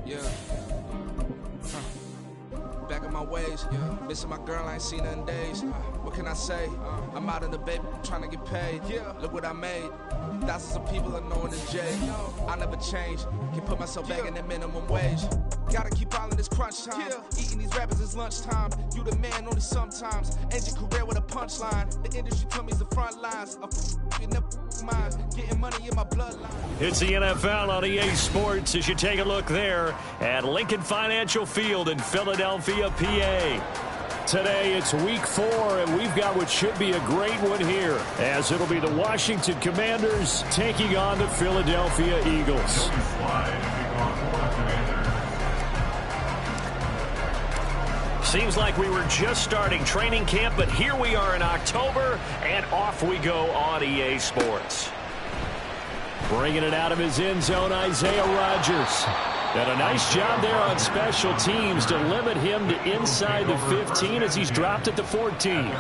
Yeah. Back on my ways, yeah. Missing my girl, I ain't seen her in days. What can I say? I'm out in the baby, trying to get paid. Yeah. Look what I made. Thousands of people are knowing the J. I never change. Can put myself back in the minimum wage. Gotta keep all in this crunch time. Eating these rappers is lunchtime. You the man only sometimes. End your career with a punchline. The industry told me it's the front lines. You never mind. Getting money in my bloodline. It's the NFL on EA Sports as you take a look there at Lincoln Financial Field in Philadelphia, PA. Today it's week 4, and we've got what should be a great one here, as it'll be the Washington Commanders taking on the Philadelphia Eagles. Seems like we were just starting training camp, but here we are in October, and off we go on EA Sports. Bringing it out of his end zone, Isaiah Rodgers. And a nice job there on special teams to limit him to inside the 15 as he's dropped at the 14.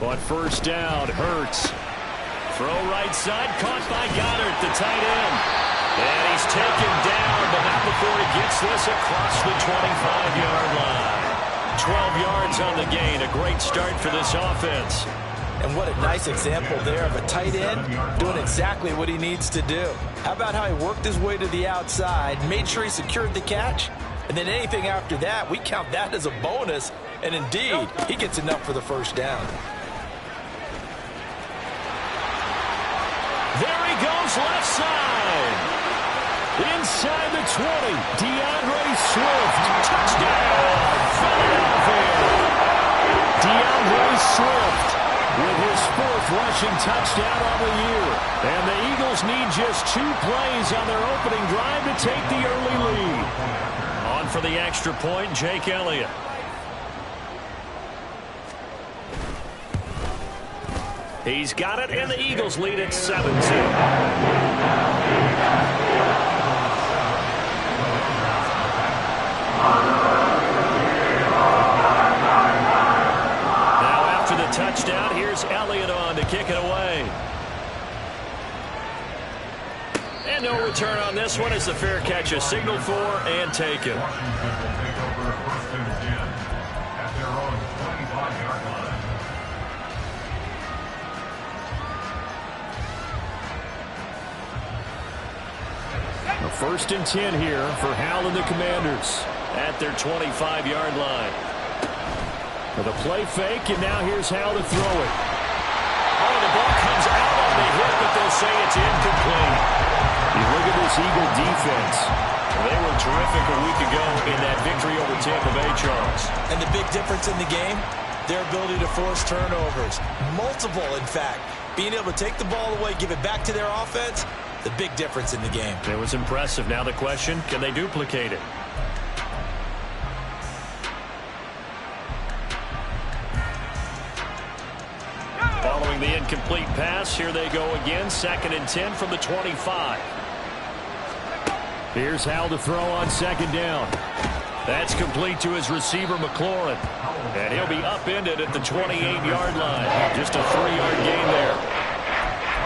But first down, Hurts. Throw right side, caught by Goddard, the tight end. And he's taken down, but not before he gets this across the 25-yard line. 12 yards on the gain, a great start for this offense. And what a nice example there of a tight end doing exactly what he needs to do. How about how he worked his way to the outside, made sure he secured the catch, and then anything after that, we count that as a bonus. And indeed, he gets enough for the first down. There he goes, left side. Inside the 20, DeAndre Swift. Touchdown, Philadelphia. DeAndre Swift with his 4th rushing touchdown on the year. And the Eagles need just 2 plays on their opening drive to take the early lead. On for the extra point, Jake Elliott. He's got it, and the Eagles lead at 7-2. Now after the touchdown, here's Elliott on to kick it away. And no return on this one as the fair catch is signaled for and taken. First and 10 here for Hal and the Commanders at their 25-yard line. With a play fake, and now here's Hal to throw it. Oh, the ball comes out on the hit, but they'll say it's incomplete. You look at this Eagle defense. They were terrific a week ago in that victory over Tampa Bay, Charles. And the big difference in the game, their ability to force turnovers. Multiple, in fact. Being able to take the ball away, give it back to their offense, the big difference in the game. It was impressive. Now the question, can they duplicate it? Following the incomplete pass, here they go again. 2nd and 10 from the 25. Here's Hal to throw on 2nd down. That's complete to his receiver, McLaurin. And he'll be upended at the 28-yard line. Just a 3-yard gain there.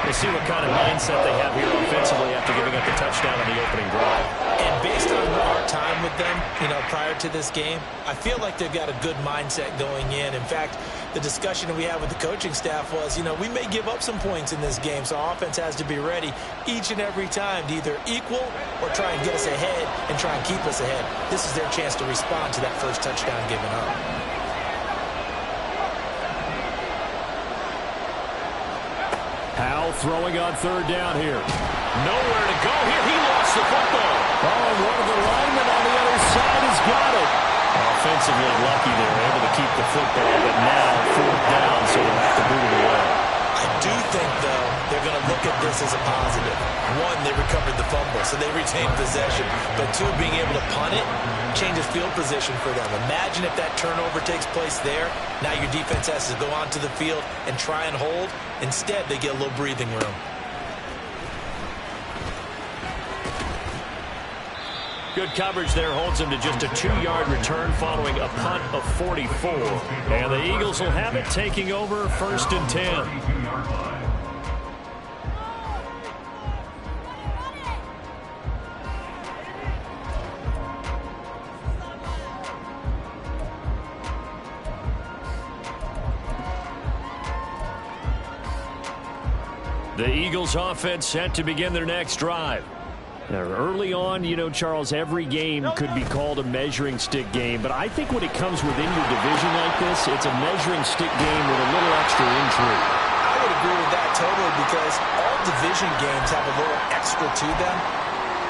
We'll see what kind of mindset they have here offensively after giving up the touchdown on the opening drive. And based on our time with them, prior to this game, I feel like they've got a good mindset going in. In fact, the discussion that we had with the coaching staff was, we may give up some points in this game, so our offense has to be ready each and every time to either equal or try and get us ahead and try and keep us ahead. This is their chance to respond to that first touchdown given up. Hal throwing on 3rd down here. Nowhere to go here. He lost the football. Oh, and one of the linemen on the other side has got it. Offensively lucky they were able to keep the football, but now 4th down, so they'll have to boot it away. I do think, though, they're going to look at this as a positive. One, they recovered the fumble, so they retained possession. But two, being able to punt it changes field position for them. Imagine if that turnover takes place there. Now your defense has to go onto the field and try and hold. Instead, they get a little breathing room. Good coverage there holds him to just a 2-yard return following a punt of 44. And the Eagles will have it, taking over 1st and 10. The Eagles offense set to begin their next drive. Now, early on, you know, Charles, every game could be called a measuring stick game, but I think when it comes within your division like this, it's a measuring stick game with a little extra intrigue. I would agree with that totally, because all division games have a little extra to them.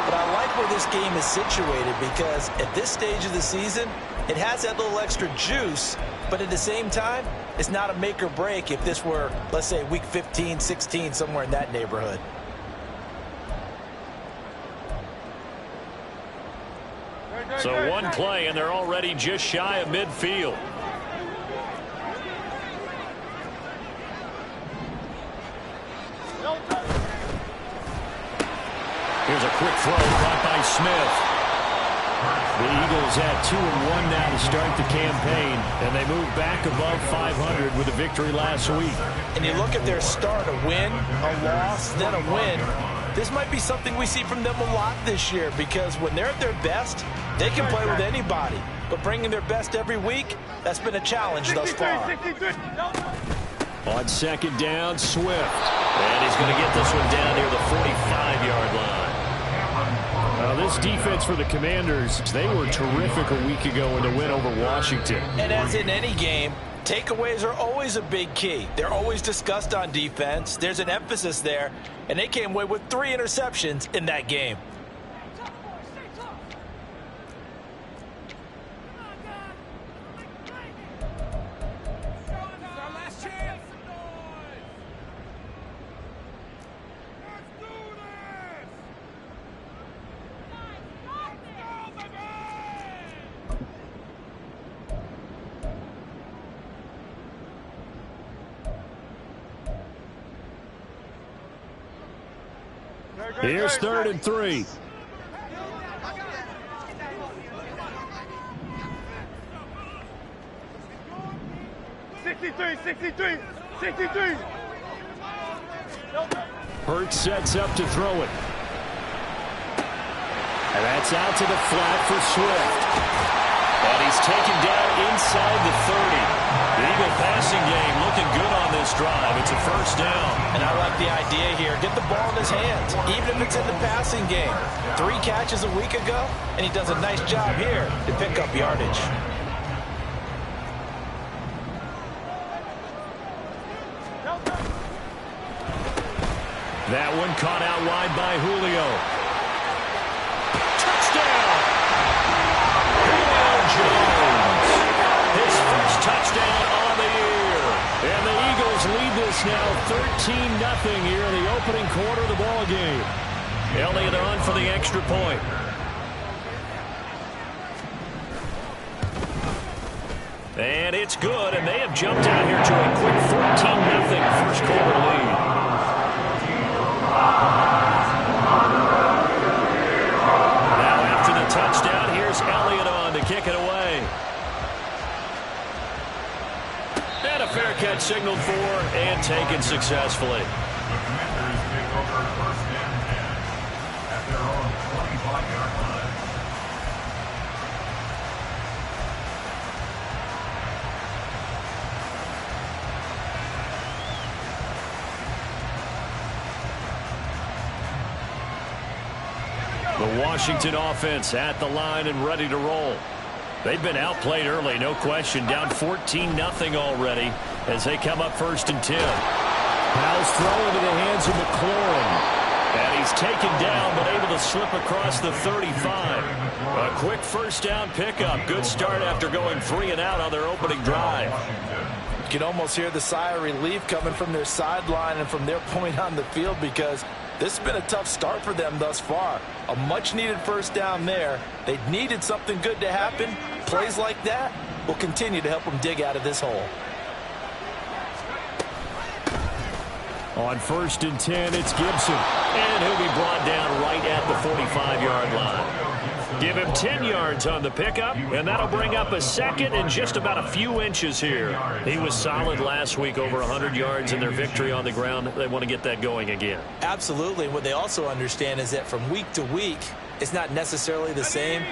But I like where this game is situated, because at this stage of the season, it has that little extra juice, but at the same time, it's not a make or break if this were, let's say, week 15, 16, somewhere in that neighborhood. So one play, and they're already just shy of midfield. Here's a quick throw caught by Smith. The Eagles at 2-1 now to start the campaign, and they move back above 500 with a victory last week. And you look at their start, a win, a loss, then a win. This might be something we see from them a lot this year, because when they're at their best, they can play with anybody. But bringing their best every week, that's been a challenge thus far. On 2nd down, Swift. And he's going to get this one down near the 45-yard line. This defense for the Commanders, they were terrific a week ago in the win over Washington. And as in any game, takeaways are always a big key. They're always discussed on defense. There's an emphasis there, and they came away with 3 interceptions in that game. Here's 3rd and 3. Hurts sets up to throw it. And that's out to the flat for Swift. And he's taken down inside the 30. The Eagle passing game looking good on this drive. It's a 1st down. And I like the idea here. Get the ball in his hands, even if it's in the passing game. 3 catches a week ago, and he does a nice job here to pick up yardage. That one caught out wide by Julio. Touchdown! Julio Jones. His first touchdown on the year. And the Eagles lead this now 13-0 here in the opening quarter of the ball game. Elliott on for the extra point. And it's good, and they have jumped out here to a quick 14-0 first quarter lead. Now after the touchdown, here's Elliott on to kick it away. And a fair catch signaled for and taken successfully. The Commanders take over 1st and 10 at their own 25-yard line. The Washington offense at the line and ready to roll. They've been outplayed early, no question. Down 14-0 already as they come up 1st and 10. Powell's throw into the hands of McLaurin. And he's taken down but able to slip across the 35. A quick 1st down pickup. Good start after going 3 and out on their opening drive. can almost hear the sigh of relief coming from their sideline and from their point on the field, because this has been a tough start for them thus far. A much-needed first down there. They needed something good to happen. Plays like that will continue to help them dig out of this hole. On 1st and 10, it's Gibson. And he'll be brought down right at the 45-yard line. Give him 10 yards on the pickup, and that'll bring up a second and just about a few inches here. He was solid last week, over 100 yards in their victory on the ground. They want to get that going again. Absolutely. What they also understand is that from week to week, it's not necessarily the same,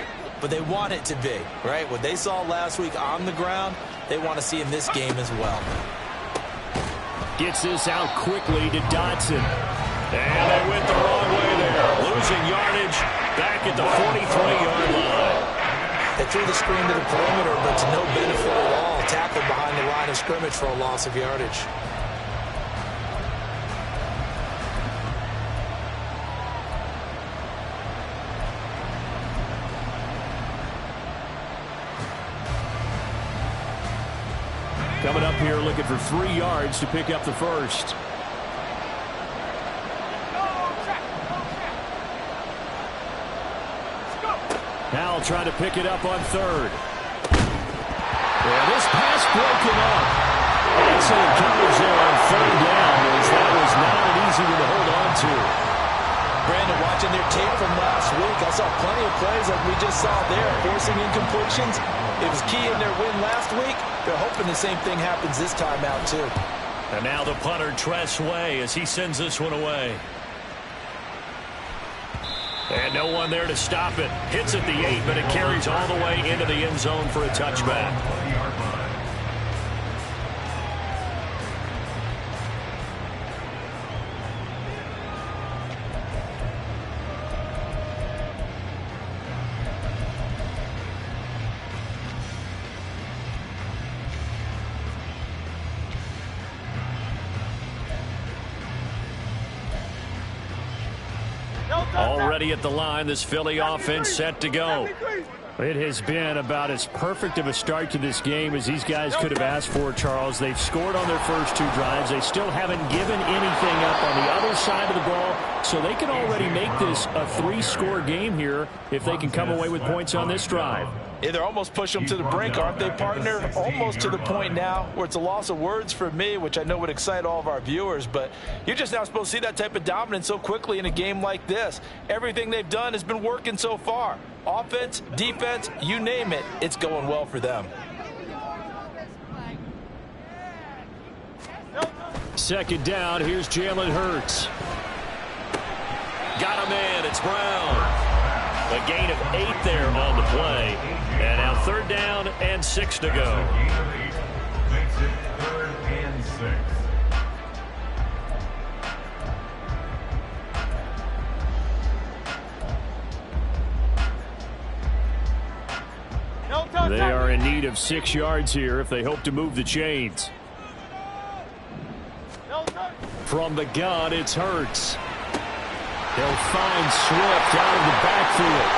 but they want it to be, right? What they saw last week on the ground, they want to see in this game as well. Gets this out quickly to Dotson. And they went the wrong way there. Losing yardage back at the 43-yard line. They threw the screen to the perimeter, but to no benefit at all. Tackled behind the line of scrimmage for a loss of yardage. Coming up here looking for 3 yards to pick up the first. Now trying to pick it up on 3rd. And this pass broken up. Excellent coverage there on 3rd down, as that was not an easy one to hold on to. Brandon, watching their tape from last week, I saw plenty of plays like we just saw there, forcing incompletions. It was key in their win last week. They're hoping the same thing happens this time out, too. And now the punter, Tress Way, as he sends this one away. And no one there to stop it. Hits at the 8, but it carries all the way into the end zone for a touchback. Already at the line, this Philly offense set to go. It has been about as perfect of a start to this game as these guys could have asked for, Charles. They've scored on their first 2 drives. They still haven't given anything up on the other side of the ball, so they can already make this a 3-score game here if they can come away with points on this drive. Yeah, they're almost pushing them to the brink, aren't they, partner? Almost to the point now where it's a loss of words for me, which I know would excite all of our viewers, but you're just not supposed to see that type of dominance so quickly in a game like this. Everything they've done has been working so far. Offense, defense, you name it, it's going well for them. 2nd down, here's Jalen Hurts. Got him in, it's Brown. A gain of 8 there on the play. And now 3rd down and 6 to go. Makes it 3rd and 6. They are in need of 6 yards here if they hope to move the chains. From the gun, it's Hurts. They'll find Swift out of the backfield.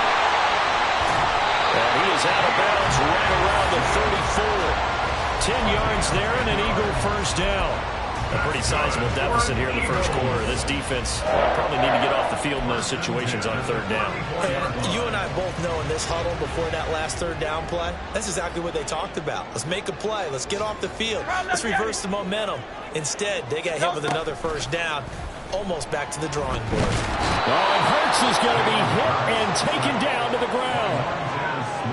And he is out of bounds right around the 34. 10 yards there and an Eagle first down. A pretty sizable deficit here in the first quarter. This defense probably need to get off the field in those situations on 3rd down. You and I both know in this huddle before that last 3rd down play, that's exactly what they talked about. Let's make a play. Let's get off the field. Let's reverse the momentum. Instead, they got hit with another first down. Almost back to the drawing board. Oh, and Hurts is going to be hit and taken down to the ground.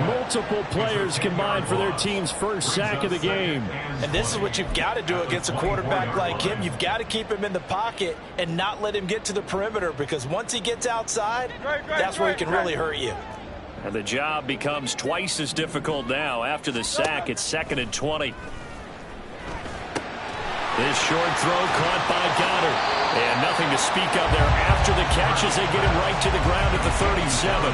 Multiple players combined for their team's first sack of the game. And this is what you've got to do against a quarterback like him. You've got to keep him in the pocket and not let him get to the perimeter, because once he gets outside, that's where he can really hurt you. And the job becomes twice as difficult now. After the sack, it's 2nd and 20. This short throw caught by Goddard. And nothing to speak of there after the catch as they get him right to the ground at the 37.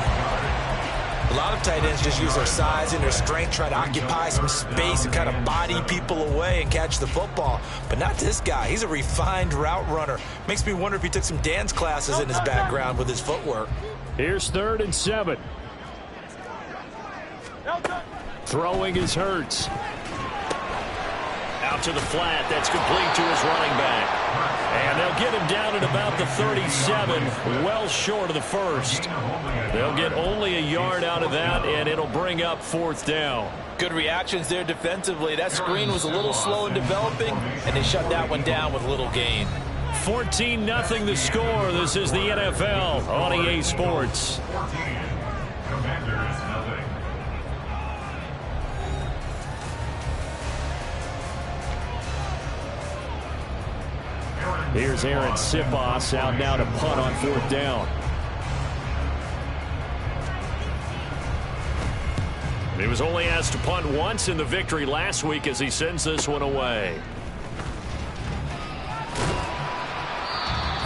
A lot of tight ends just use their size and their strength, try to occupy some space and kind of body people away and catch the football. But not this guy. He's a refined route runner. Makes me wonder if he took some dance classes in his background with his footwork. Here's 3rd and 7. Throwing is Hurts. Out to the flat. That's complete to his running back. And they'll get him down at about the 37, well short of the first. They'll get only a yard out of that, and it'll bring up 4th down. Good reactions there defensively. That screen was a little slow in developing, and they shut that one down with little gain. 14-0 the score. This is the NFL on EA Sports. 14. Commanders, nothing. Here's Aaron Sipos out now to punt on 4th down. He was only asked to punt once in the victory last week as he sends this one away.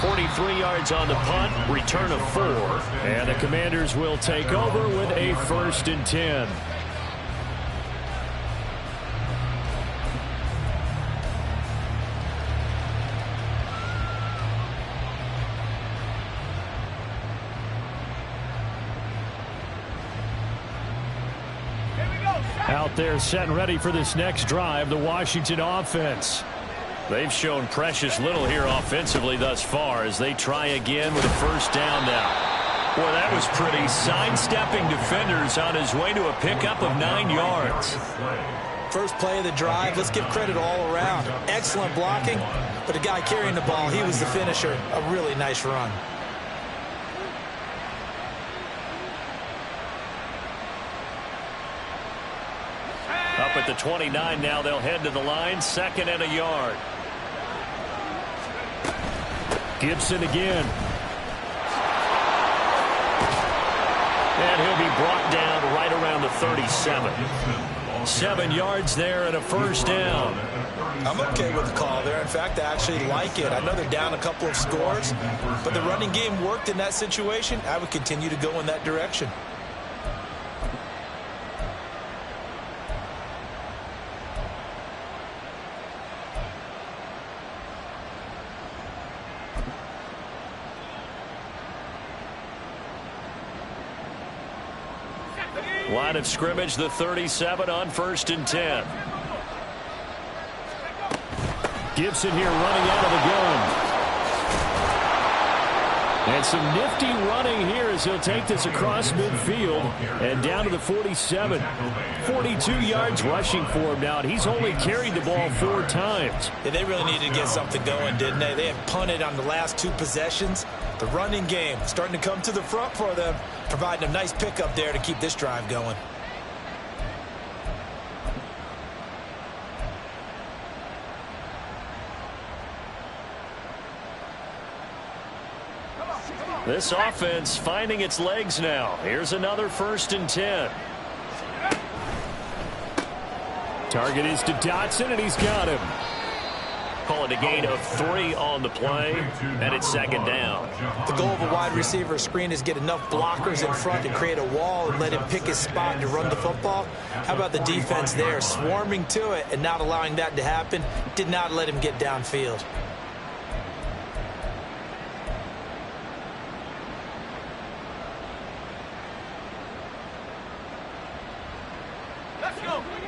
43 yards on the punt, return of 4. And the Commanders will take over with a 1st and 10. Out there set and ready for this next drive, the Washington offense. They've shown precious little here offensively thus far as they try again with a 1st down now. Boy, that was pretty. Sidestepping defenders on his way to a pickup of 9 yards. First play of the drive, let's give credit all around. Excellent blocking, but the guy carrying the ball, he was the finisher. A really nice run. Up at the 29 now, they'll head to the line, 2nd and a yard. Gibson again. And he'll be brought down right around the 37. 7 yards there and a 1st down. I'm okay with the call there. In fact, I actually like it. I know they're down a couple of scores, but the running game worked in that situation. I would continue to go in that direction. Line of scrimmage, the 37 on 1st and 10. Gibson here running out of the gun. And some nifty running here as he'll take this across midfield and down to the 47. 42 yards rushing for him now, and he's only carried the ball 4 times. Yeah, they really needed to get something going, didn't they? They had punted on the last 2 possessions. The running game starting to come to the front for them, providing a nice pickup there to keep this drive going. This offense finding its legs now. Here's another 1st and 10. Target is to Dotson, and he's got him. Call it a gain of 3 on the play, and it's 2nd down. The goal of a wide receiver screen is get enough blockers in front to create a wall and let him pick his spot to run the football. How about the defense there, swarming to it and not allowing that to happen? Did not let him get downfield.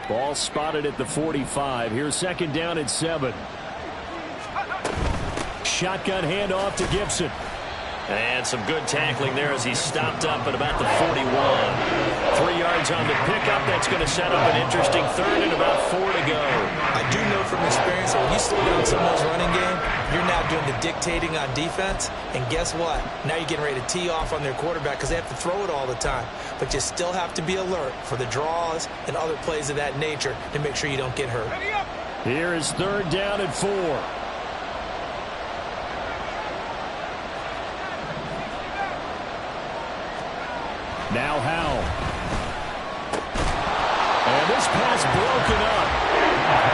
Ball spotted at the 45. Here's 2nd down and 7. Shotgun handoff to Gibson. And some good tackling there as he stopped up at about the 41. 3 yards on the pickup. That's going to set up an interesting 3rd and about 4 to go. I do know from experience that when you slow down someone's running game, you're now doing the dictating on defense. And guess what? Now you're getting ready to tee off on their quarterback because they have to throw it all the time. But you still have to be alert for the draws and other plays of that nature to make sure you don't get hurt. Here is 3rd down and 4. Now Howell. And this pass broken up.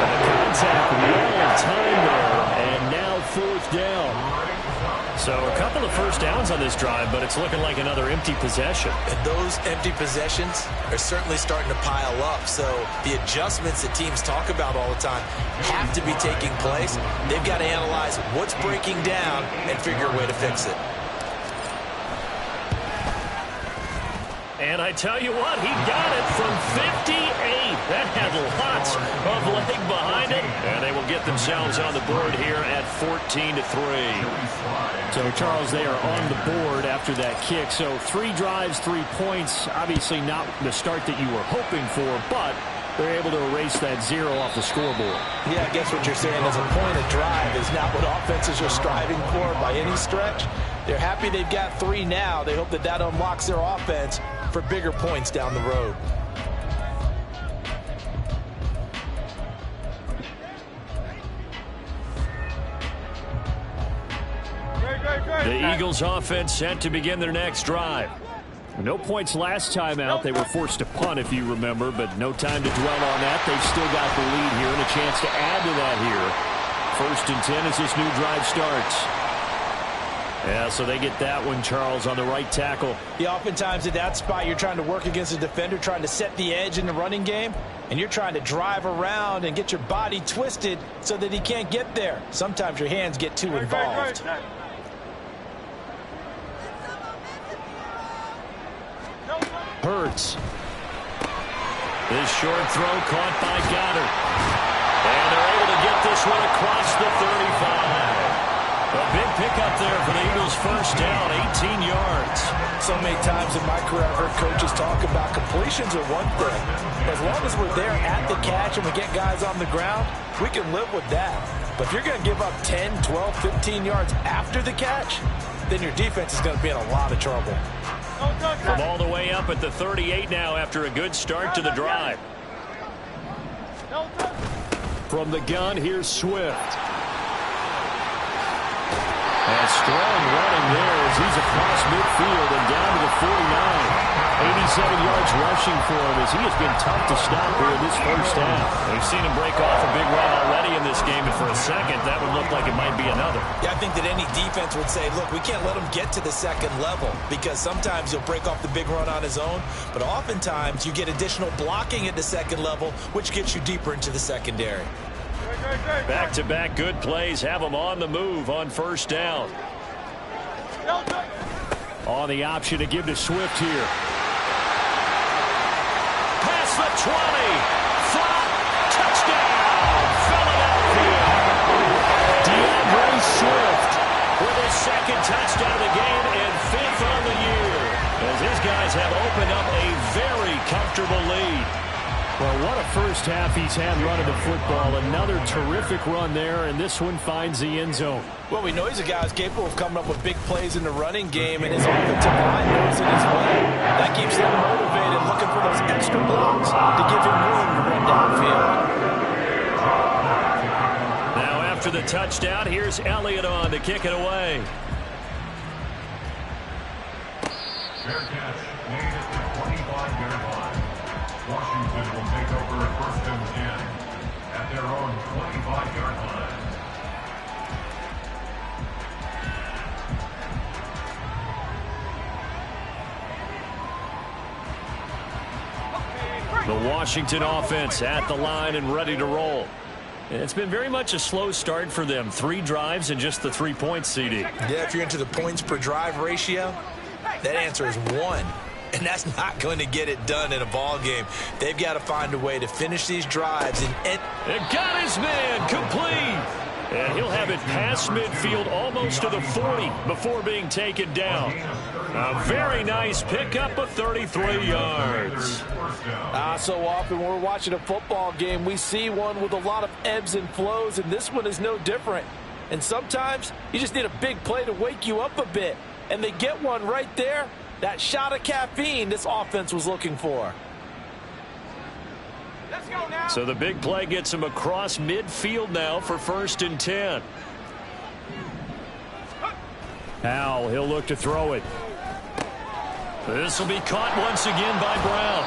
The contact well timed there. And now 4th down. So a couple of 1st downs on this drive, but it's looking like another empty possession. And those empty possessions are certainly starting to pile up. So the adjustments that teams talk about all the time have to be taking place. They've got to analyze what's breaking down and figure a way to fix it. And I tell you what, he got it from 58. That had lots of offensive leg behind it, and they will get themselves on the board here at 14-3. So, Charles, they are on the board after that kick. So 3 drives, 3 points. Obviously not the start that you were hoping for, but they're able to erase that 0 off the scoreboard. Yeah, I guess what you're saying is a point of drive is not what offenses are striving for by any stretch. They're happy they've got 3 now. They hope that that unlocks their offense for bigger points down the road. The Eagles offense set to begin their next drive. No points last time out. They were forced to punt, if you remember, but no time to dwell on that. They've still got the lead here and a chance to add to that here. 1st and 10 as this new drive starts. Yeah, so they get that one, Charles, on the right tackle. Yeah, oftentimes at that spot, you're trying to work against a defender, trying to set the edge in the running game, and you're trying to drive around and get your body twisted so that he can't get there. Sometimes your hands get too involved. Hurts. This short throw caught by Goddard. And they're able to get this one across the 35. A big pickup there for the Eagles. 1st down, 18 yards. So many times in my career I've heard coaches talk about completions are one thing. As long as we're there at the catch and we get guys on the ground, we can live with that. But if you're going to give up 10, 12, 15 yards after the catch, then your defense is going to be in a lot of trouble. From all the way up at the 38 now after a good start to the drive. From the gun, here's Swift. And strong running there as he's across midfield and down to the 49. 87 yards rushing for him as he has been tough to stop here in this 1st half. We've seen him break off a big run already in this game, and for a second, that would look like it might be another. Yeah, I think that any defense would say, look, we can't let him get to the 2nd level because sometimes he'll break off the big run on his own, but oftentimes you get additional blocking at the 2nd level, which gets you deeper into the secondary. Back-to-back good plays have them on the move on 1st down. On the option to give to Swift here. Past the 20. Touchdown, Philadelphia. DeAndre Swift with his 2nd touchdown of the game and 5th on the year, as his guys have opened up a very comfortable lead. Well, what a 1st half he's had running the football. Another terrific run there, and this one finds the end zone. Well, we know he's a guy who's capable of coming up with big plays in the running game, and his offensive line knows it as well. That keeps them motivated, looking for those extra blocks to give him room to run downfield. Now after the touchdown, here's Elliott on to kick it away. Fair catch made at the 25-yard line. Washington will take over 1st and 10 at their own 25-yard line. The Washington offense at the line and ready to roll. It's been very much a slow start for them. 3 drives and just the 3 points, CD. Yeah, if you're into the points per drive ratio, that answer is 1. And that's not going to get it done in a ball game. They've got to find a way to finish these drives. And got his man complete. And he'll have it past midfield almost to the 40 before being taken down. A very nice pickup of 33 yards. So often when we're watching a football game, we see one with a lot of ebbs and flows, and this one is no different. And sometimes you just need a big play to wake you up a bit. And they get one right there. That shot of caffeine this offense was looking for. Let's go now. So the big play gets him across midfield now for 1st and 10. Howell, he'll look to throw it. This will be caught once again by Brown.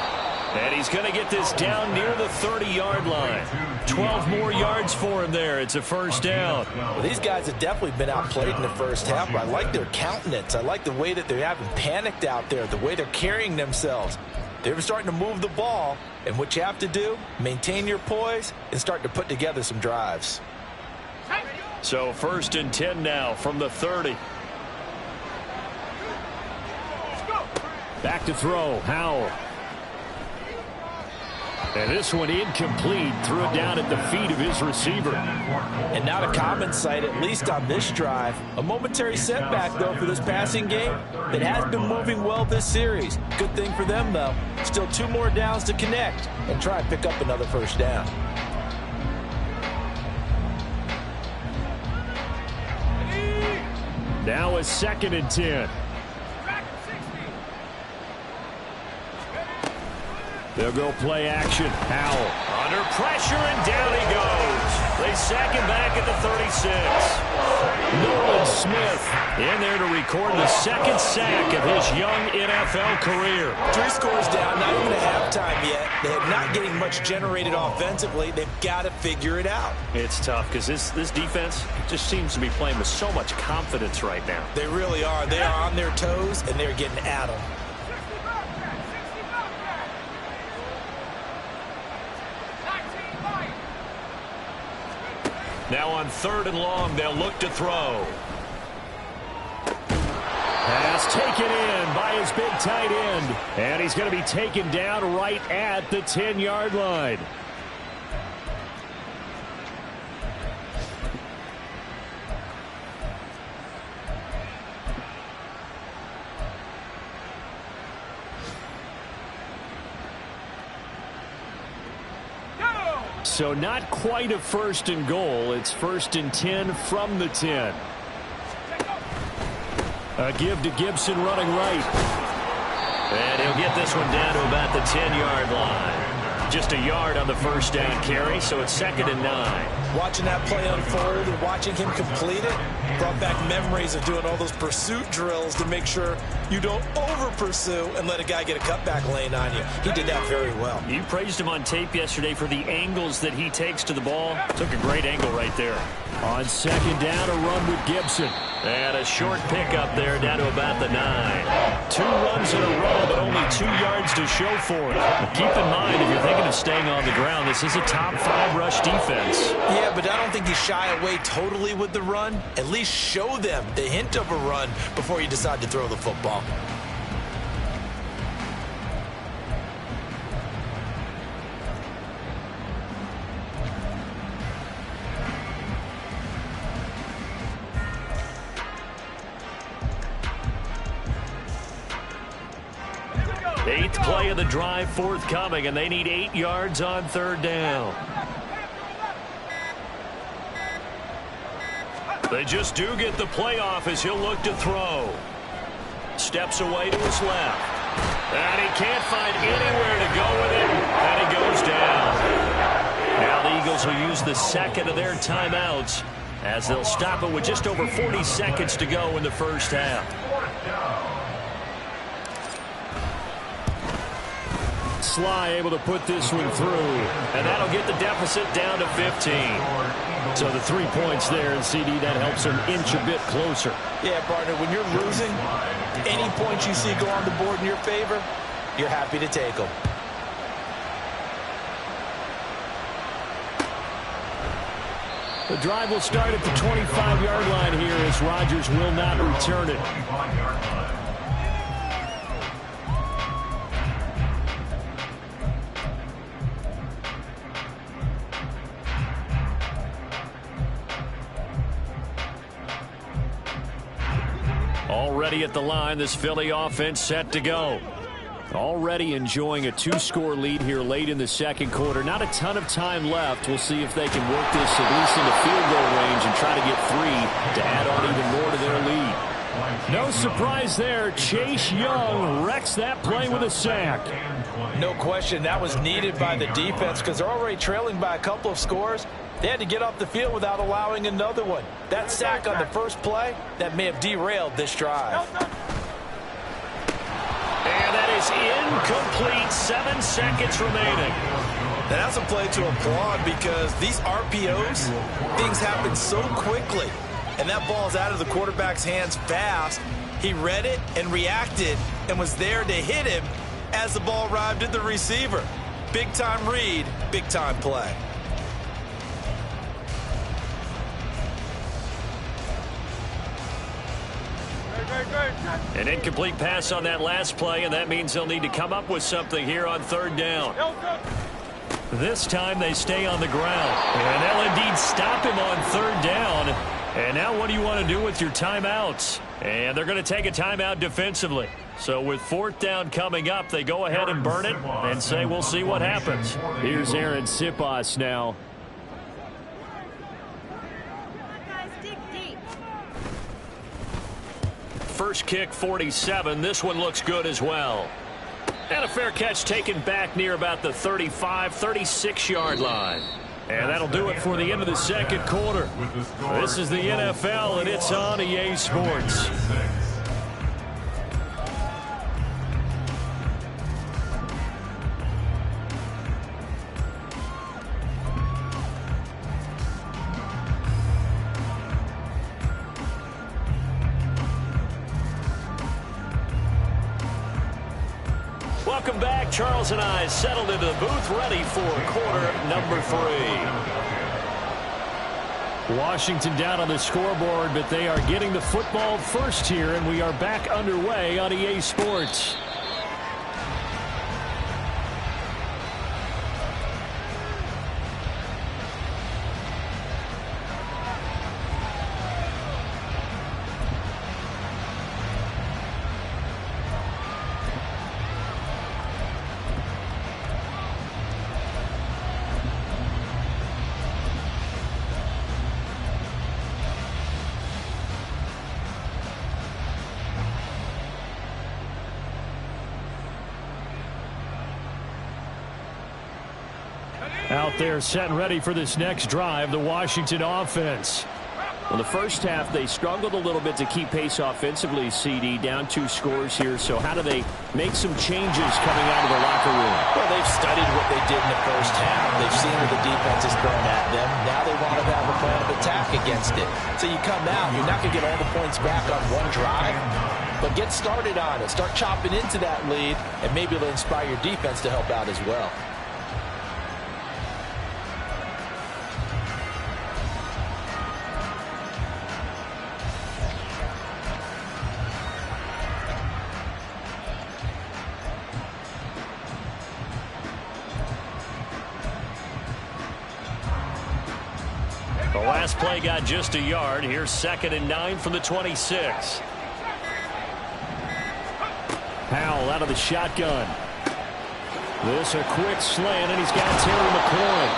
And he's going to get this down near the 30-yard line. 12 more yards for him there. It's a 1st down. Well, these guys have definitely been outplayed in the 1st half, but I like their countenance. I like the way that they haven't panicked out there, the way they're carrying themselves. They're starting to move the ball, and what you have to do, maintain your poise and start to put together some drives. So 1st and 10 now from the 30. Back to throw, Howell. And this one incomplete. Threw it down at the feet of his receiver. And not a common sight, at least on this drive. A momentary setback, though, for this passing game that has been moving well this series. Good thing for them, though. Still 2 more downs to connect and try and pick up another first down. Now a 2nd and 10. They'll go play action. Howell under pressure, and down he goes. They sack him back at the 36. Nolan Smith in there to record the 2nd sack of his young NFL career. 3 scores down, not even a halftime yet. They're not getting much generated offensively. They've got to figure it out. It's tough because this defense just seems to be playing with so much confidence right now. They really are. They are on their toes, and they're getting at them. Now on 3rd and long, they'll look to throw. Pass taken in by his big tight end. And he's going to be taken down right at the 10-yard line. So not quite a 1st and goal. It's 1st and 10 from the 10. A give to Gibson running right. And he'll get this one down to about the 10-yard line. Just a yard on the 1st down carry, so it's 2nd and 9. Watching that play unfold and watching him complete it brought back memories of doing all those pursuit drills to make sure you don't over-pursue and let a guy get a cutback lane on you. He did that very well. You praised him on tape yesterday for the angles that he takes to the ball. Took a great angle right there. On 2nd down, a run with Gibson. And a short pickup there down to about the 9. 2 runs in a row, but only 2 yards to show for it. But keep in mind, if you're thinking of staying on the ground, this is a top 5 rush defense. Yeah, but I don't think you shy away totally with the run. At least show them the hint of a run before you decide to throw the football. Eighth play of the drive forthcoming, and they need 8 yards on 3rd down. They just do get the playoff as he'll look to throw. Steps away to his left. And he can't find anywhere to go with it, and he goes down. Now the Eagles will use the 2nd of their timeouts as they'll stop it with just over 40 seconds to go in the 1st half. Sly able to put this one through, and that'll get the deficit down to 15. So the 3 points there, and CD, that helps them inch a bit closer. Yeah, partner, when you're losing, any points you see go on the board in your favor, you're happy to take them. The drive will start at the 25-yard line here as Rodgers will not return it. Already at the line, this Philly offense set to go. Already enjoying a 2-score lead here late in the 2nd quarter. Not a ton of time left. We'll see if they can work this at least into field goal range and try to get 3 to add on even more to their lead. No surprise there. Chase Young wrecks that play with a sack. No question, that was needed by the defense because they're already trailing by a couple of scores. They had to get off the field without allowing another one. That sack on the first play, that may have derailed this drive. And that is incomplete. 7 seconds remaining. Now that's a play to applaud because these RPOs, things happen so quickly. And that ball's out of the quarterback's hands fast. He read it and reacted and was there to hit him as the ball arrived at the receiver. Big-time read, big-time play. An incomplete pass on that last play, and that means they'll need to come up with something here on 3rd down. This time they stay on the ground. And they'll indeed stop him on third down. And now what do you want to do with your timeouts? And they're going to take a timeout defensively. So with fourth down coming up, they go ahead and burn it and say we'll see what happens. Here's Aaron Siposs now. First kick, 47. This one looks good as well. And a fair catch taken back near about the 35, 36-yard line. And that'll do it for the end of the second quarter. This is the NFL, and it's on EA Sports. Welcome back. Charles and I settled into the booth, ready for quarter number 3. Washington down on the scoreboard, but they are getting the football first here, and we are back underway on EA Sports. Out there set and ready for this next drive, the Washington offense. Well, the first half, they struggled a little bit to keep pace offensively, CD, down 2 scores here. So how do they make some changes coming out of the locker room? Well, they've studied what they did in the first half. They've seen what the defense is throwing at them. Now they want to have a plan of attack against it. So you come out, you're not going to get all the points back on one drive, but get started on it. Start chopping into that lead, and maybe it'll inspire your defense to help out as well. The last play got just a yard. Here's 2nd and 9 from the 26. Powell out of the shotgun. This a quick slant, and he's got Terry McLaurin.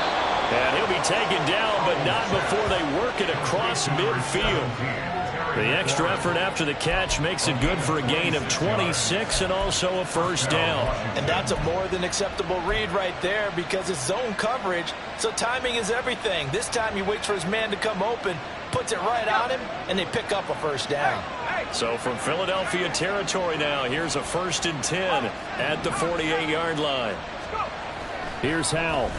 And he'll be taken down, but not before they work it across midfield. The extra effort after the catch makes it good for a gain of 26 and also a first down. And that's a more than acceptable read right there because it's zone coverage, so timing is everything. This time he waits for his man to come open, puts it right on him, and they pick up a first down. So from Philadelphia territory now, here's a 1st and 10 at the 48-yard line. Here's Howell.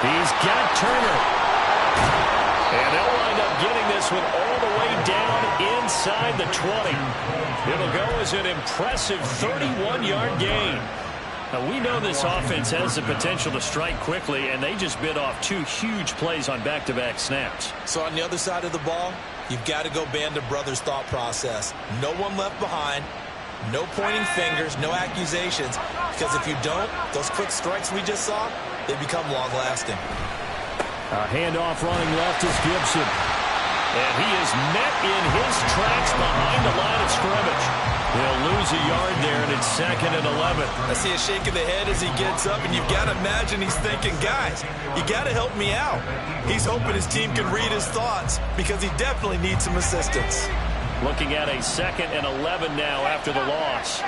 He's got Turner. And they'll wind up getting this one all the way down inside the 20. It'll go as an impressive 31-yard gain. Now, we know this offense has the potential to strike quickly, and they just bit off 2 huge plays on back-to-back snaps. So on the other side of the ball, you've got to go Band of Brothers thought process. No one left behind, no pointing fingers, no accusations, because if you don't, those quick strikes we just saw, they become long-lasting. A handoff running left is Gibson. And he is met in his tracks behind the line of scrimmage. He'll lose a yard there, and it's 2nd and 11. I see a shake of the head as he gets up, and you've got to imagine he's thinking, guys, you got to help me out. He's hoping his team can read his thoughts because he definitely needs some assistance. Looking at a 2nd and 11 now after the loss.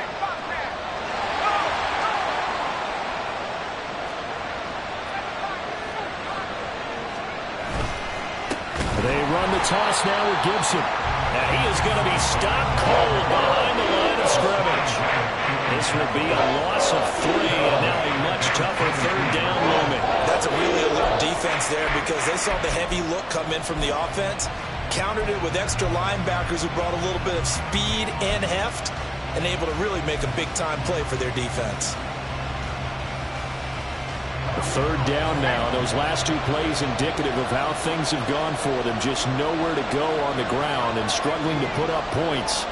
They run the toss now with Gibson. And he is going to be stopped cold behind the line of scrimmage. This will be a loss of 3, and now a much tougher 3rd down looming. That's a really alert defense there because they saw the heavy look come in from the offense, countered it with extra linebackers who brought a little bit of speed and heft, and able to really make a big-time play for their defense. 3rd down now. Those last 2 plays indicative of how things have gone for them. Just nowhere to go on the ground and struggling to put up points.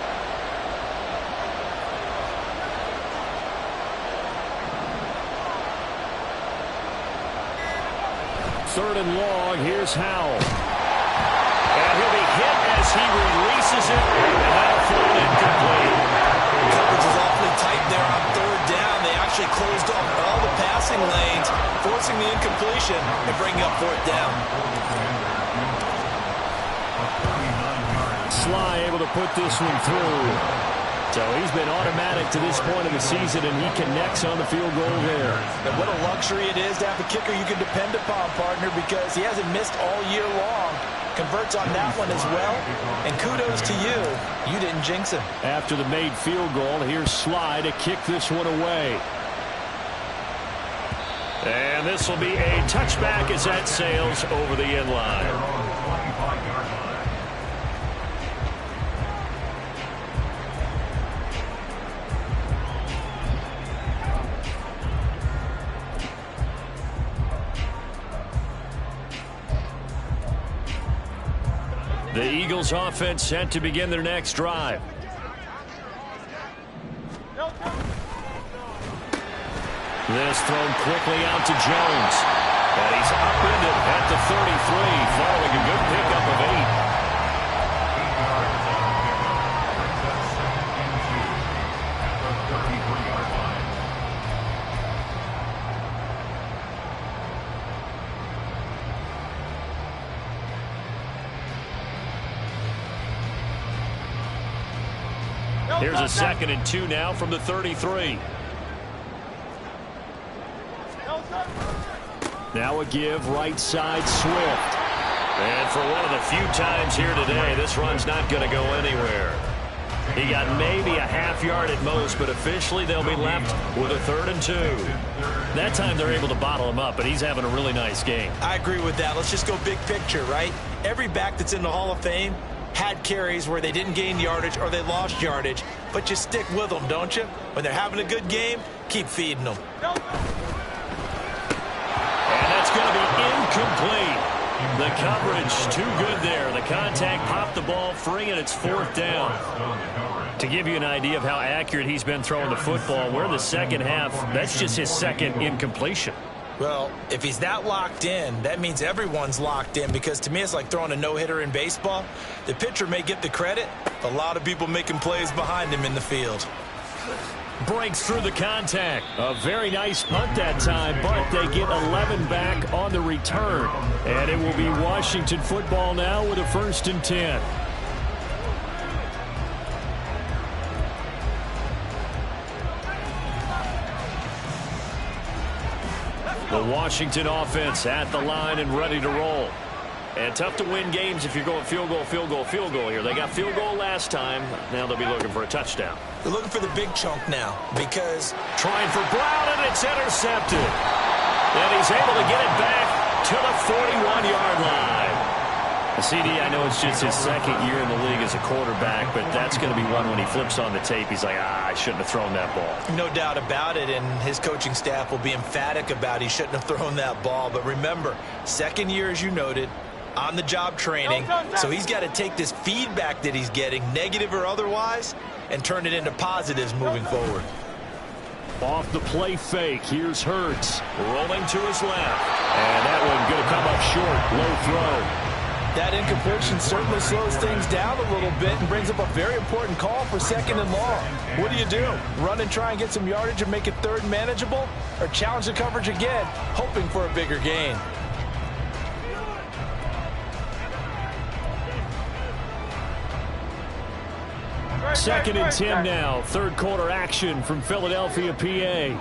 3rd and long. Here's Howell. And he'll be hit as he releases it. And that'll fall incomplete. Coverage is awfully tight there on 3rd down. They actually closed off all the passing lanes, forcing the incompletion and bringing up 4th down. Sly able to put this one through. So he's been automatic to this point of the season, and he connects on the field goal there. And what a luxury it is to have a kicker you can depend upon, partner, because he hasn't missed all year long. Converts on that one as well. And kudos to you. You didn't jinx him. After the made field goal, here's Sly to kick this one away. And this will be a touchback as that sails over the end line. The Eagles offense set to begin their next drive. This thrown quickly out to Jones. And he's upended at the 33, following a good pickup of 8. Here's a 2nd and 2 now from the 33. Now a give right side Swift. And for one of the few times here today, this run's not going to go anywhere. He got maybe a half yard at most, but officially they'll be left with a 3rd and 2. That time they're able to bottle him up, but he's having a really nice game. I agree with that. Let's just go big picture, right? Every back that's in the Hall of Fame had carries where they didn't gain yardage or they lost yardage, but you stick with them, don't you? When they're having a good game, keep feeding them. And that's going to be incomplete. The coverage too good there. The contact popped the ball free, and it's 4th down. To give you an idea of how accurate he's been throwing the football, we're in the second half. That's just his 2nd incompletion. Well, if he's that locked in, that means everyone's locked in, because to me it's like throwing a no-hitter in baseball. The pitcher may get the credit, a lot of people making plays behind him in the field. Breaks through the contact. A very nice punt that time, but they get 11 back on the return. And it will be Washington football now with a 1st and 10. The Washington offense at the line and ready to roll. And tough to win games if you're going field goal, field goal, field goal here. They got field goal last time. Now they'll be looking for a touchdown. They're looking for the big chunk now, because trying for Brown, and it's intercepted. And he's able to get it back to the 41-yard line. The CD, I know it's just his 2nd year in the league as a quarterback, but that's going to be one when he flips on the tape. He's like, I shouldn't have thrown that ball. No doubt about it, and his coaching staff will be emphatic about he shouldn't have thrown that ball. But remember, 2nd year, as you noted, on-the-job training, so he's got to take this feedback that he's getting, negative or otherwise, and turn it into positives moving forward. Off the play fake, here's Hurts, rolling to his left. And that one going to come up short, low throw. That incompletion certainly slows things down a little bit and brings up a very important call for 2nd and long. What do? Run and try and get some yardage and make it 3rd manageable? Or challenge the coverage again, hoping for a bigger gain? Second and 10 now. 3rd quarter action from Philadelphia, PA.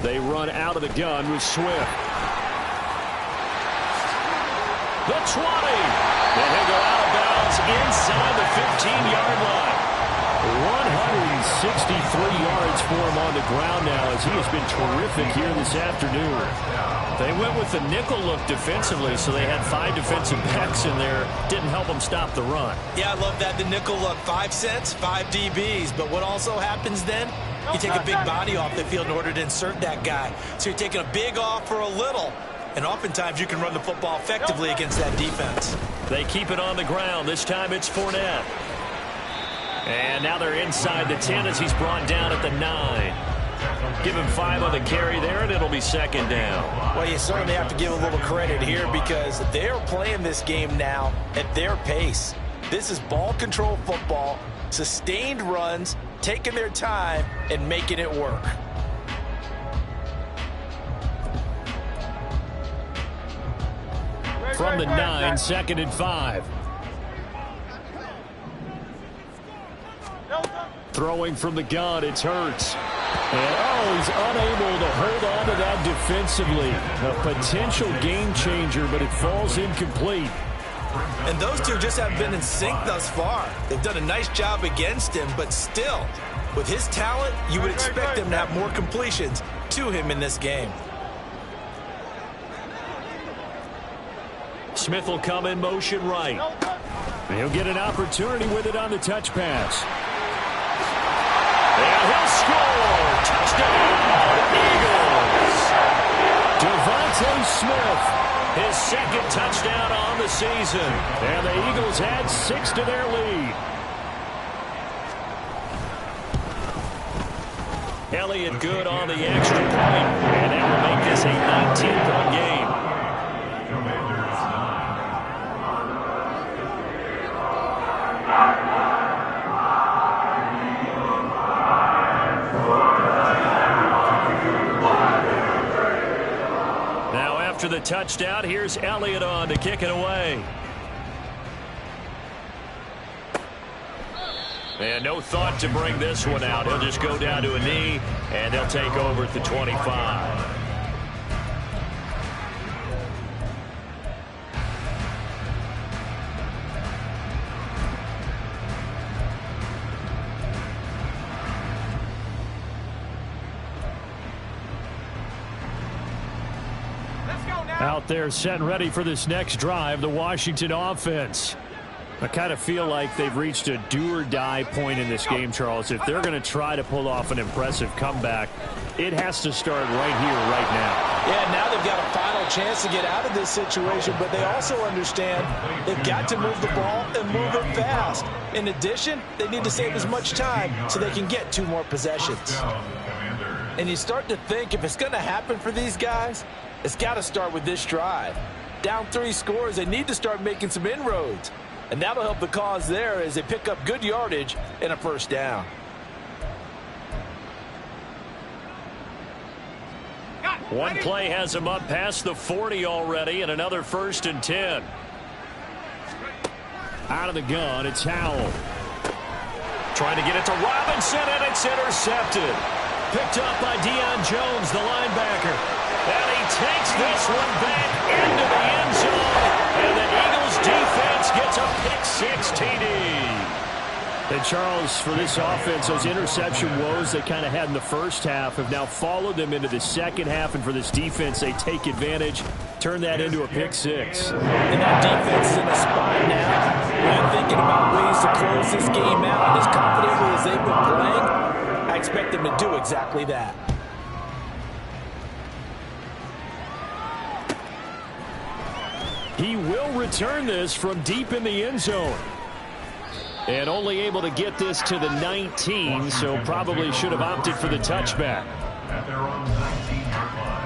They run out of the gun with Swift. The 20. And he'll go out of bounds inside the 15-yard line. 163 yards for him on the ground now, as he has been terrific here this afternoon. They went with the nickel look defensively, so they had 5 defensive backs in there. Didn't help them stop the run. Yeah, I love that, the nickel look. 5 cents, 5 DBs. But what also happens then? You take a big body off the field in order to insert that guy. So you're taking a big off for a little. And oftentimes you can run the football effectively against that defense. They keep it on the ground. This time it's Fournette. And now they're inside the 10 as he's brought down at the 9. give him 5 on the carry there, and it'll be second down. Well, you certainly have to give a little credit here because they're playing this game now at their pace. This is ball control football, sustained runs, taking their time, and making it work. From the 9, 2nd and 5. Throwing from the gun, it's Hurts. And, he's unable to hold on to that defensively. A potential game changer, but it falls incomplete. And those two just haven't been in sync thus far. They've done a nice job against him, but still, with his talent, you would expect him to have more completions to him in this game. Smith will come in motion right. He'll get an opportunity with it on the touch pass. And he'll score! Touchdown, Eagles! Devontae Smith, his second touchdown on the season. And the Eagles add 6 to their lead. Elliott good on the extra point. And that will make this a 19-point game. After the touchdown, here's Elliott on to kick it away. And no thought to bring this one out. He'll just go down to a knee, and they'll take over at the 25. Out there set and ready for this next drive, the Washington offense. I kind of feel like they've reached a do-or-die point in this game, Charles. If they're going to try to pull off an impressive comeback, it has to start right here, right now. Yeah, now they've got a final chance to get out of this situation, but they also understand they've got to move the ball and move it fast. In addition, they need to save as much time so they can get 2 more possessions. And you start to think if it's going to happen for these guys, it's got to start with this drive. Down 3 scores, they need to start making some inroads. And that'll help the cause there as they pick up good yardage and a first down. One play has him up past the 40 already, and another 1st and 10. Out of the gun, it's Howell. Trying to get it to Robinson, and it's intercepted. Picked up by Deion Jones, the linebacker. And he takes this one back into the end zone. And the Eagles defense gets a pick-6 TD. And Charles, for this offense, those interception woes they kind of had in the first half have now followed them into the second half. And for this defense, they take advantage, turn that into a pick-6. And that defense is in a spot now where they're thinking about ways to close this game out. And as confidently as they've been playing, I expect them to do exactly that. He will return this from deep in the end zone. And only able to get this to the 19, so probably should have opted for the touchback. At their own 19-yard line.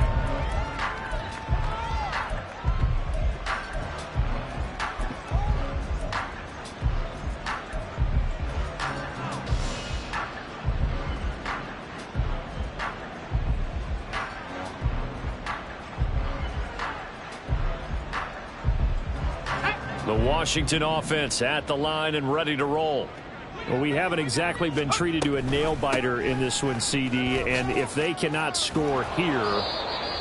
The Washington offense at the line and ready to roll. Well, we haven't exactly been treated to a nail-biter in this one, CD, and if they cannot score here,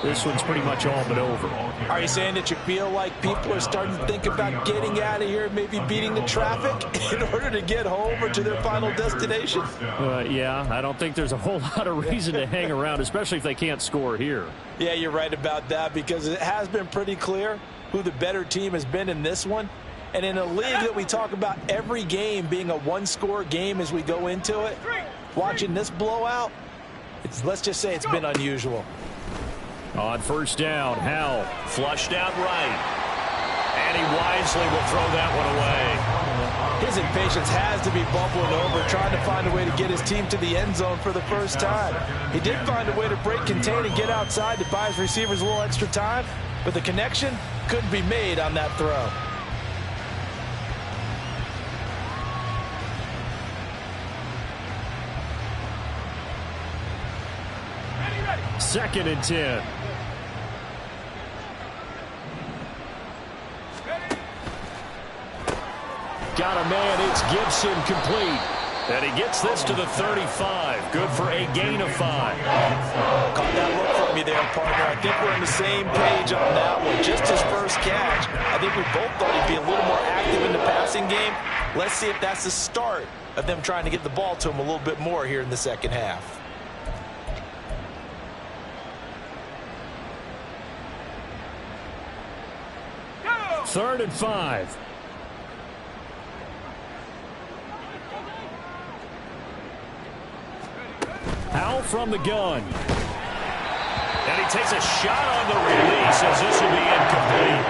this one's pretty much all but over. Are you saying that you feel like people are starting to think about getting out of here, maybe beating the traffic in order to get home or to their final destination? Yeah, I don't think there's a whole lot of reason to hang around, especially if they can't score here. Yeah, you're right about that because it has been pretty clear who the better team has been in this one. And in a league that we talk about every game being a one-score game as we go into it, watching this blowout, let's just say it's been unusual. On first down, Howell flushed out right. And he wisely will throw that one away. His impatience has to be bubbling over, trying to find a way to get his team to the end zone for the first time. He did find a way to break, contain, and get outside to buy his receivers a little extra time, but the connection couldn't be made on that throw. Second and 10. Got a man, it's Gibson, complete. And he gets this to the 35. Good for a gain of 5. Caught that look from you there, partner. I think we're on the same page on that one. Just his first catch. I think we both thought he'd be a little more active in the passing game. Let's see if that's the start of them trying to get the ball to him a little bit more here in the second half. Third and 5. Howell from the gun. And he takes a shot on the release as this will be incomplete.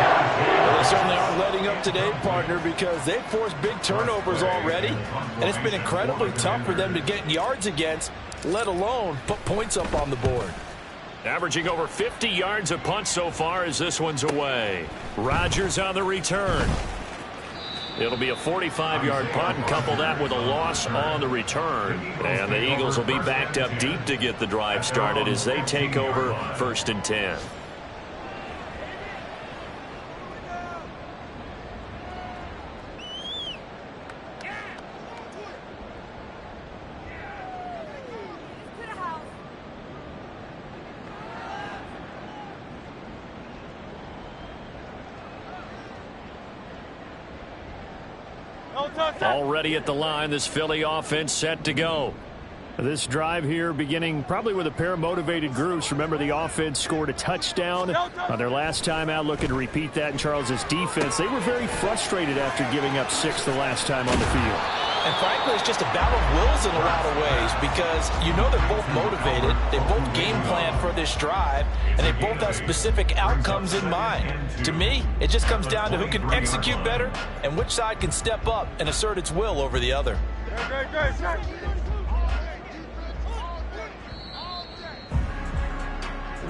Well, they certainly aren't letting up today, partner, because they've forced big turnovers already, and it's been incredibly tough for them to get yards against, let alone put points up on the board. Averaging over 50 yards a punt so far as this one's away. Rodgers on the return. It'll be a 45-yard punt, and couple that with a loss on the return. And the Eagles will be backed up deep to get the drive started as they take over 1st and 10. Already at the line, this Philly offense set to go. This drive here beginning probably with a pair of motivated groups. Remember, the offense scored a touchdown on their last time out, looking to repeat that in Charles's defense. They were very frustrated after giving up 6 the last time on the field. And frankly, it's just a battle of wills in a lot of ways because you know they're both motivated, they both game plan for this drive, and they both have specific outcomes in mind. To me, it just comes down to who can execute better and which side can step up and assert its will over the other.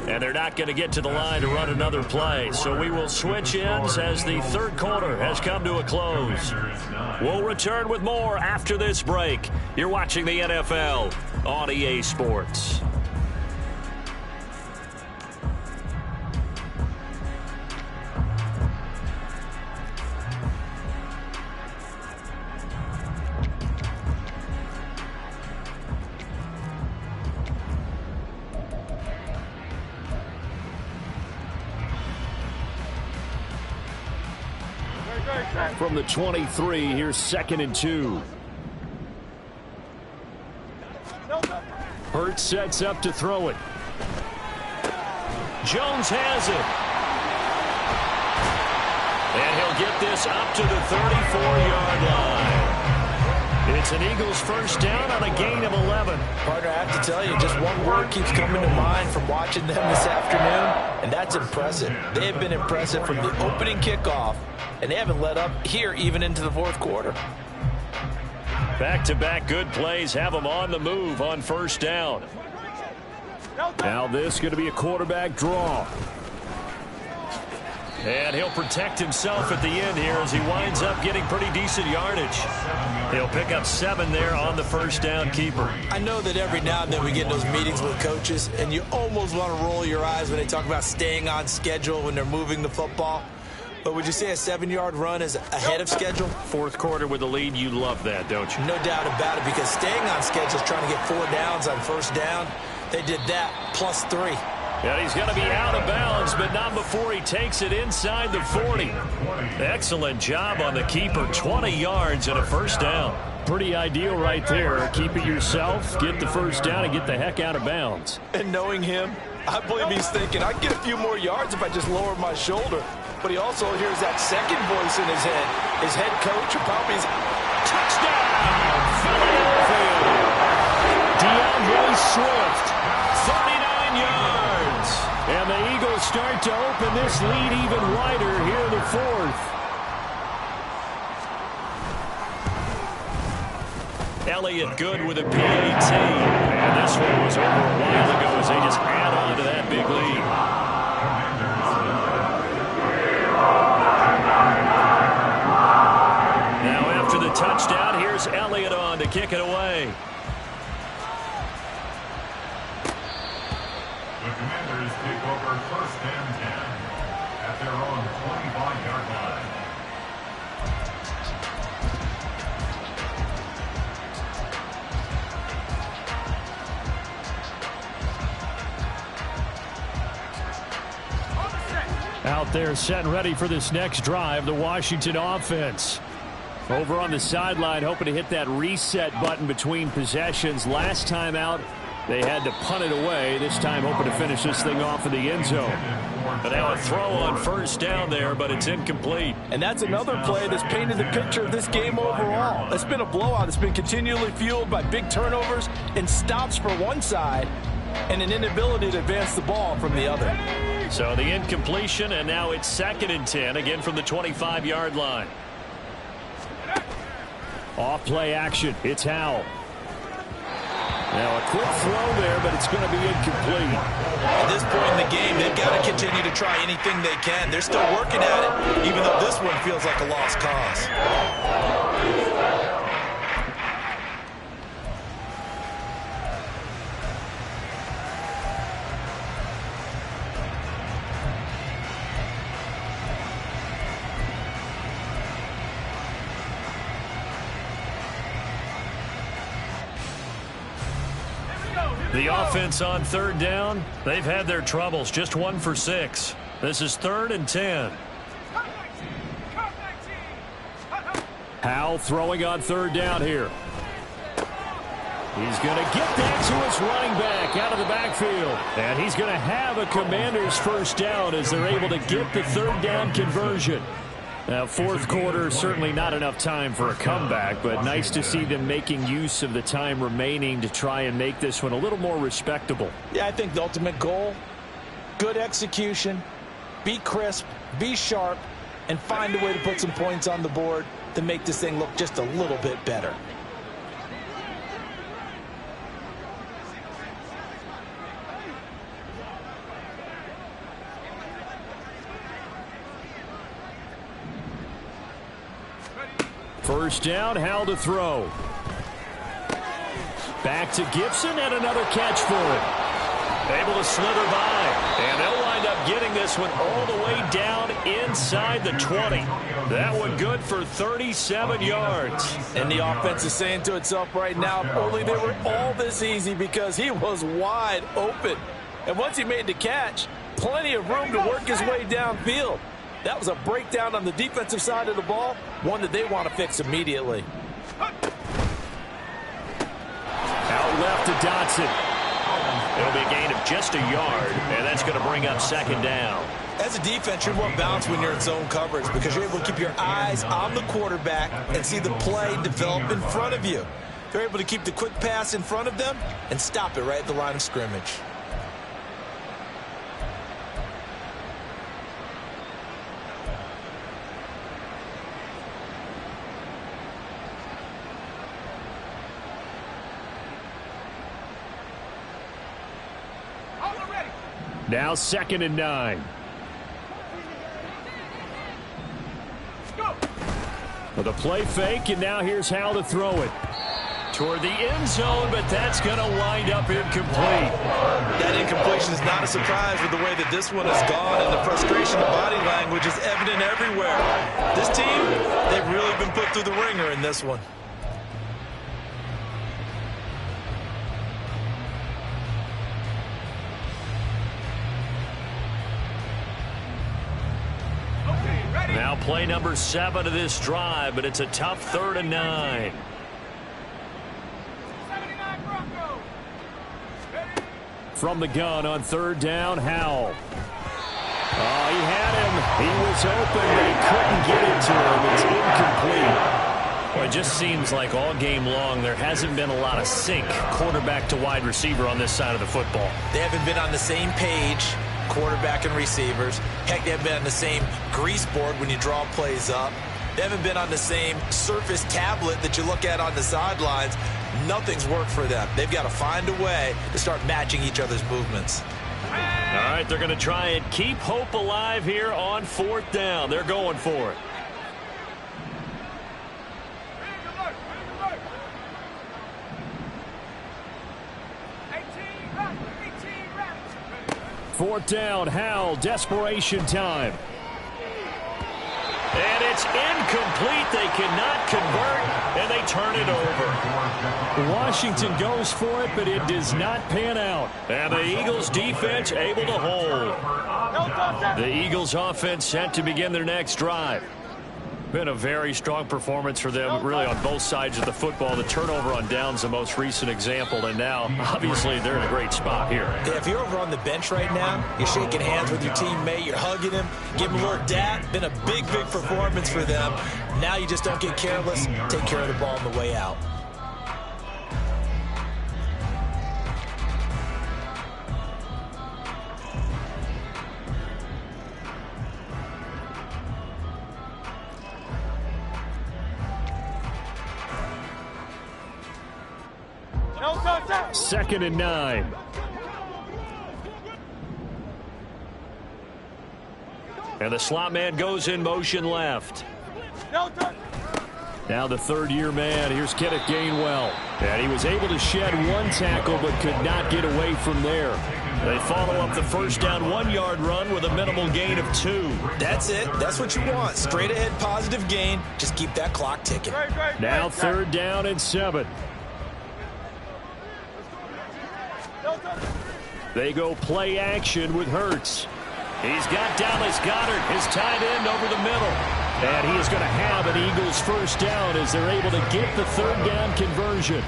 And they're not going to get to the line to run another play. So we will switch ends as the third quarter has come to a close. We'll return with more after this break. You're watching the NFL on EA Sports. From the 23, here's 2nd and 2. Hurts sets up to throw it. Jones has it. And he'll get this up to the 34-yard line. It's an Eagles first down on a gain of 11. Partner, I have to tell you, just one word keeps coming to mind from watching them this afternoon, and that's impressive. They have been impressive from the opening kickoff, and they haven't let up here even into the fourth quarter. Back-to-back good plays have them on the move on first down. Now this is going to be a quarterback draw. And he'll protect himself at the end here as he winds up getting pretty decent yardage. He'll pick up 7 there on the first down keeper. I know that every now and then we get in those meetings with coaches, and you almost want to roll your eyes when they talk about staying on schedule when they're moving the football. But would you say a 7-yard run is ahead of schedule? Fourth quarter with the lead, you love that, don't you? No doubt about it, because staying on schedule is trying to get 4 downs on first down. They did that, plus 3. And he's going to be out of bounds, but not before he takes it inside the 40. Excellent job on the keeper, 20 yards and a first down. Pretty ideal right there. Keep it yourself, get the first down, and get the heck out of bounds. And knowing him, I believe he's thinking, I'd get a few more yards if I just lower my shoulder. But he also hears that second voice in his head. His head coach, or probably his touchdown, Philadelphia. DeAndre Swift, 39 yards. And the Eagles start to open this lead even wider here in the fourth. Elliott good with a PAT. And this one was over a while ago as they just add on to that big lead. Now after the touchdown, here's Elliott on to kick it away. The Commanders take over first and 10 at their own 25-yard line. Out there set and ready for this next drive, the Washington offense. Over on the sideline, hoping to hit that reset button between possessions. Last time out, they had to punt it away. This time hoping to finish this thing off in the end zone. But now a throw on first down there, but it's incomplete. And that's another play that's painted the picture of this game overall. It's been a blowout. It's been continually fueled by big turnovers and stops for one side and an inability to advance the ball from the other. So the incompletion, and now it's 2nd and 10, again from the 25-yard line. Off play action. It's Howell. Now a quick throw there, but it's going to be incomplete. At this point in the game, they've got to continue to try anything they can. They're still working at it, even though this one feels like a lost cause. The offense on 3rd down, they've had their troubles, just 1 for 6. This is 3rd and 10. Howell throwing on 3rd down here. He's going to get that to his running back out of the backfield. And he's going to have a Commanders first down as they're able to get the 3rd down conversion. Now, 4th quarter, certainly not enough time for a comeback, but nice to see them making use of the time remaining to try and make this one a little more respectable. Yeah, I think the ultimate goal, good execution, be crisp, be sharp, and find a way to put some points on the board to make this thing look just a little bit better. First down, Howell to throw. Back to Gibson, and another catch for him. Able to slither by, and they'll wind up getting this one all the way down inside the 20. That one good for 37 yards. And the offense is saying to itself right now, if only they were all this easy, because he was wide open. And once he made the catch, plenty of room to work his way downfield. That was a breakdown on the defensive side of the ball, one that they want to fix immediately. Out left to Dotson. It'll be a gain of just a yard, and that's going to bring up 2nd down. As a defense, you're more balanced when you're in zone coverage because you're able to keep your eyes on the quarterback and see the play develop in front of you. You're able to keep the quick pass in front of them and stop it right at the line of scrimmage. Now 2nd and 9. With a play fake, and now here's Howell to throw it. Toward the end zone, but that's going to wind up incomplete. That incompletion is not a surprise with the way that this one has gone, and the frustration of body language is evident everywhere. This team, they've really been put through the ringer in this one. Now play number 7 of this drive, but it's a tough 3rd and 9. From the gun on 3rd down, Howell. Oh, he had him. He was open, but he couldn't get it to him. It's incomplete. Well, it just seems like all game long there hasn't been a lot of sync quarterback to wide receiver on this side of the football. They haven't been on the same page, quarterback and receivers. Heck, they haven't been on the same grease board when you draw plays up. They haven't been on the same Surface tablet that you look at on the sidelines. Nothing's worked for them. They've got to find a way to start matching each other's movements. All right, they're going to try and keep hope alive here on 4th down. They're going for it. Fourth down, Howell, desperation time. And it's incomplete. They cannot convert, and they turn it over. Washington goes for it, but it does not pan out. And the Eagles defense able to hold. The Eagles offense set to begin their next drive. Been a very strong performance for them, really, on both sides of the football. The turnover on downs, the most recent example, and now, obviously, they're in a great spot here. Yeah, if you're over on the bench right now, you're shaking hands with your teammate, you're hugging him, giving him a little dap. Been a big, big performance for them. Now you just don't get careless. Take care of the ball on the way out. Second and 9. And the slot man goes in motion left. Now the third-year man. Here's Kenneth Gainwell. And he was able to shed one tackle but could not get away from there. They follow up the first down 1-yard run with a minimal gain of 2. That's it. That's what you want. Straight ahead positive gain. Just keep that clock ticking. Now 3rd down and 7. They go play action with Hurts. He's got Dallas Goedert, his tight end, over the middle. And he is going to have an Eagles first down as they're able to get the 3rd down conversion.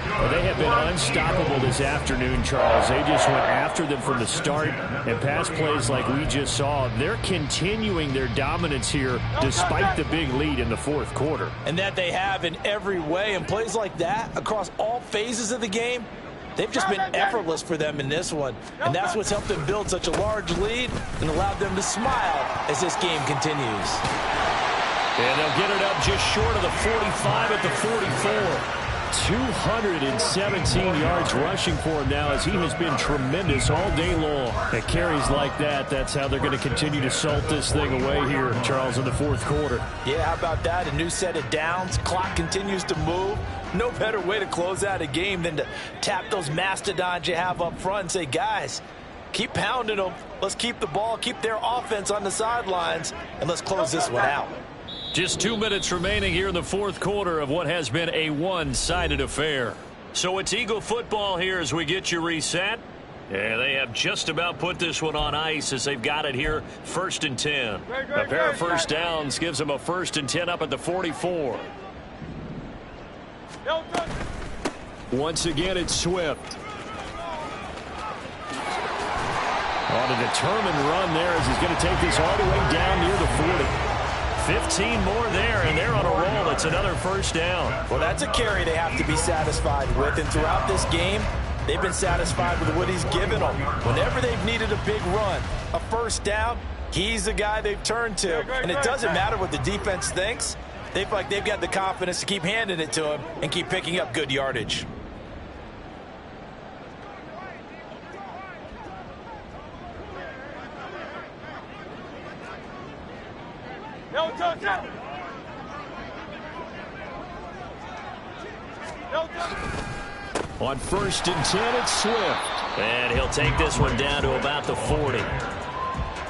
Well, they have been unstoppable this afternoon, Charles. They just went after them from the start, and pass plays like we just saw, they're continuing their dominance here despite the big lead in the 4th quarter. And that they have in every way, and plays like that across all phases of the game, they've just been effortless for them in this one. And that's what's helped them build such a large lead and allowed them to smile as this game continues. And they'll get it up just short of the 45 at the 44. 217 yards rushing for him now as he has been tremendous all day long. At carries like that, that's how they're going to continue to salt this thing away here, Charles, in the 4th quarter. Yeah, how about that? A new set of downs. Clock continues to move. No better way to close out a game than to tap those mastodons you have up front and say, guys, keep pounding them. Let's keep the ball, keep their offense on the sidelines, and let's close this one out. Just 2 minutes remaining here in the 4th quarter of what has been a one-sided affair. So it's Eagle football here as we get you reset. And they have just about put this one on ice as they've got it here, 1st and 10. A pair of first downs gives them a 1st and 10 up at the 44. Once again, it's Swift. On a determined run there as he's going to take this all the way down near the 40. 15 more there, and they're on a roll. It's another first down. Well, that's a carry they have to be satisfied with. And throughout this game, they've been satisfied with what he's given them. Whenever they've needed a big run, a first down, he's the guy they've turned to. And it doesn't matter what the defense thinks. They feel like they've got the confidence to keep handing it to him and keep picking up good yardage. On 1st and 10, it's Swift. And he'll take this one down to about the 40.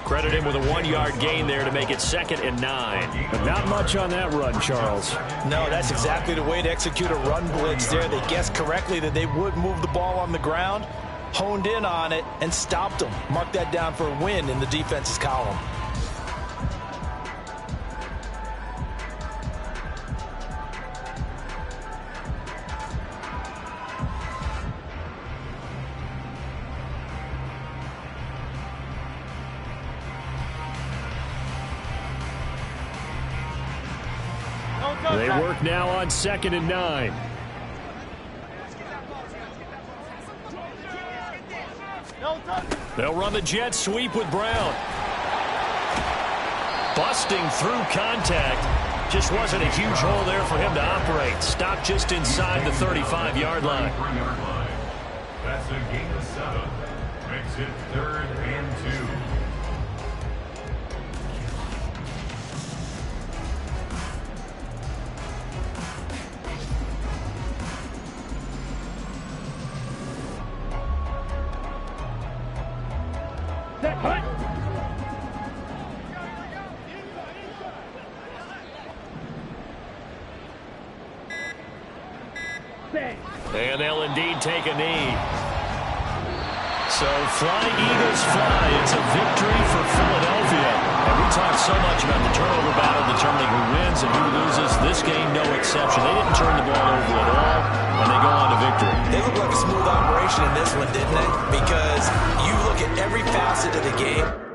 Credit him with a 1-yard gain there to make it 2nd and 9. But not much on that run, Charles. No, that's exactly the way to execute a run blitz there. They guessed correctly that they would move the ball on the ground, honed in on it, and stopped them. Mark that down for a win in the defense's column. They work now on 2nd and 9. They'll run the jet sweep with Brown. Busting through contact. Just wasn't a huge hole there for him to operate. Stopped just inside the 35-yard line. That's a gain of 7. Makes it 3rd and 2. And they'll indeed take a knee. So flying Eagles fly. It's a victory for Philadelphia. And we talk so much about the turnover battle determining who wins and who loses. This game, no exception. They didn't turn the ball over at all, and they go on to victory. They look like a smooth operation in this one, didn't they? Because you look at every facet of the game.